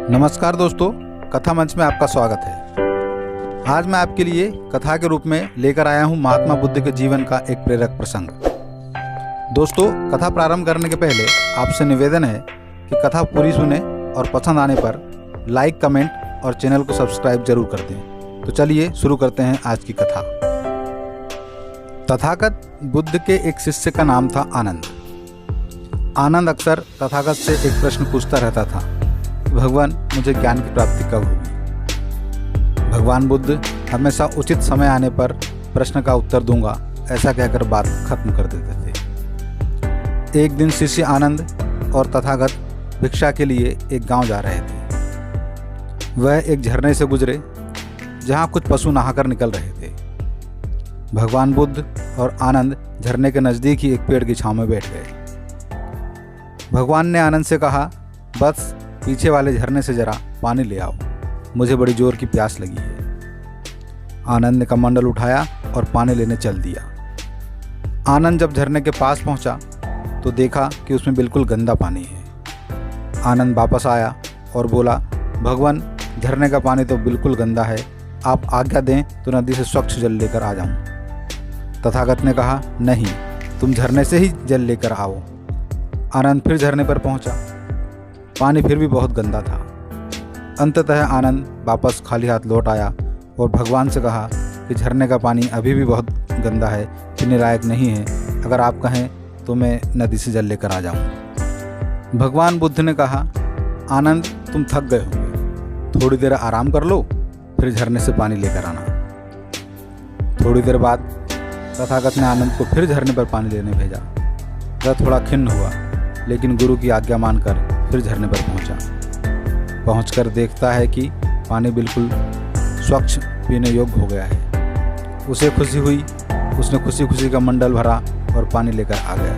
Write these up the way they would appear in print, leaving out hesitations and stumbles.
नमस्कार दोस्तों, कथा मंच में आपका स्वागत है। आज मैं आपके लिए कथा के रूप में लेकर आया हूं महात्मा बुद्ध के जीवन का एक प्रेरक प्रसंग। दोस्तों, कथा प्रारंभ करने के पहले आपसे निवेदन है कि कथा पूरी सुने और पसंद आने पर लाइक, कमेंट और चैनल को सब्सक्राइब जरूर कर दें। तो चलिए शुरू करते हैं आज की कथा। तथागत बुद्ध के एक शिष्य का नाम था आनंद। आनंद अक्सर तथागत से एक प्रश्न पूछता रहता था, भगवान, मुझे ज्ञान की प्राप्ति कब होगी। भगवान बुद्ध हमेशा उचित समय आने पर प्रश्न का उत्तर दूंगा, ऐसा कहकर बात खत्म कर देते थे। एक दिन शिष्य आनंद और तथागत भिक्षा के लिए एक गांव जा रहे थे। वह एक झरने से गुजरे जहां कुछ पशु नहाकर निकल रहे थे। भगवान बुद्ध और आनंद झरने के नज़दीक ही एक पेड़ की छांव में बैठ गए। भगवान ने आनंद से कहा, बस पीछे वाले झरने से जरा पानी ले आओ, मुझे बड़ी जोर की प्यास लगी है। आनंद ने कमंडल उठाया और पानी लेने चल दिया। आनंद जब झरने के पास पहुंचा तो देखा कि उसमें बिल्कुल गंदा पानी है। आनंद वापस आया और बोला, भगवान, झरने का पानी तो बिल्कुल गंदा है, आप आज्ञा दें तो नदी से स्वच्छ जल लेकर आ जाऊं। तथागत ने कहा, नहीं, तुम झरने से ही जल लेकर आओ। आनंद फिर झरने पर पहुंचा। पानी फिर भी बहुत गंदा था। अंततः आनंद वापस खाली हाथ लौट आया और भगवान से कहा कि झरने का पानी अभी भी बहुत गंदा है, पीने लायक नहीं है, अगर आप कहें तो मैं नदी से जल लेकर आ जाऊं। भगवान बुद्ध ने कहा, आनंद, तुम थक गए होंगे, थोड़ी देर आराम कर लो, फिर झरने से पानी लेकर आना। थोड़ी देर बाद तथागत ने आनंद को फिर झरने पर पानी लेने भेजा। वह थोड़ा खिन्न हुआ, लेकिन गुरु की आज्ञा मानकर फिर झरने पर पहुंचकर देखता है कि पानी बिल्कुल स्वच्छ पीने योग्य हो गया है। उसे खुशी हुई। उसने खुशी खुशी का मंडल भरा और पानी लेकर आ गया।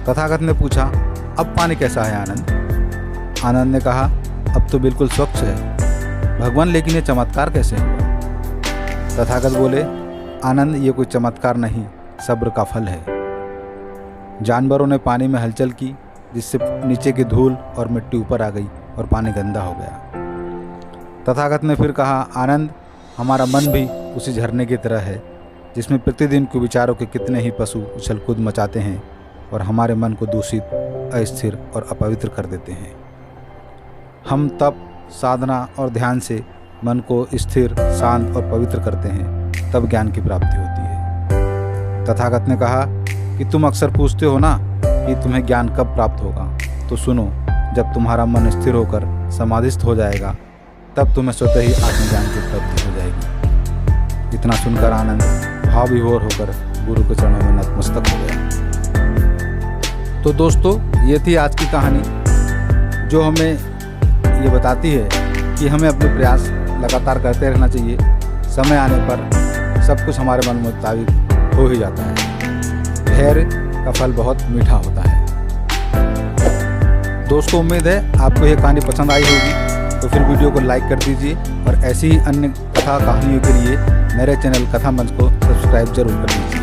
तथागत ने पूछा, अब पानी कैसा है आनंद? आनंद ने कहा, अब तो बिल्कुल स्वच्छ है। भगवान, लेकिन ये चमत्कार कैसे हुआ? तथागत बोले, आनंद, ये कोई चमत्कार नहीं, सब्र का फल है। जानवरों ने पानी में हलचल की, जिससे नीचे की धूल और मिट्टी ऊपर आ गई और पानी गंदा हो गया। तथागत ने फिर कहा, आनंद, हमारा मन भी उसी झरने की तरह है, जिसमें प्रतिदिन के विचारों के कितने ही पशु उछल कूद मचाते हैं और हमारे मन को दूषित, अस्थिर और अपवित्र कर देते हैं। हम तप, साधना और ध्यान से मन को स्थिर, शांत और पवित्र करते हैं, तब ज्ञान की प्राप्ति होती है। तथागत ने कहा कि तुम अक्सर पूछते हो ना कि तुम्हें ज्ञान कब प्राप्त होगा, तो सुनो, जब तुम्हारा मन स्थिर होकर समाधिस्थ हो जाएगा, तब तुम्हें स्वतः ही आत्मज्ञान की प्राप्ति हो जाएगी। इतना सुनकर आनंद भाव विभोर होकर गुरु के चरणों में नतमस्तक हो गया। तो दोस्तों, ये थी आज की कहानी, जो हमें ये बताती है कि हमें अपने प्रयास लगातार करते रहना चाहिए। समय आने पर सब कुछ हमारे मन मुताबिक हो ही जाता है। धैर्य का फल बहुत मीठा होता है। दोस्तों, उम्मीद है आपको यह कहानी पसंद आई होगी, तो फिर वीडियो को लाइक कर दीजिए और ऐसी ही अन्य कथा कहानियों के लिए मेरे चैनल कथा मंच को सब्सक्राइब जरूर कर दीजिए।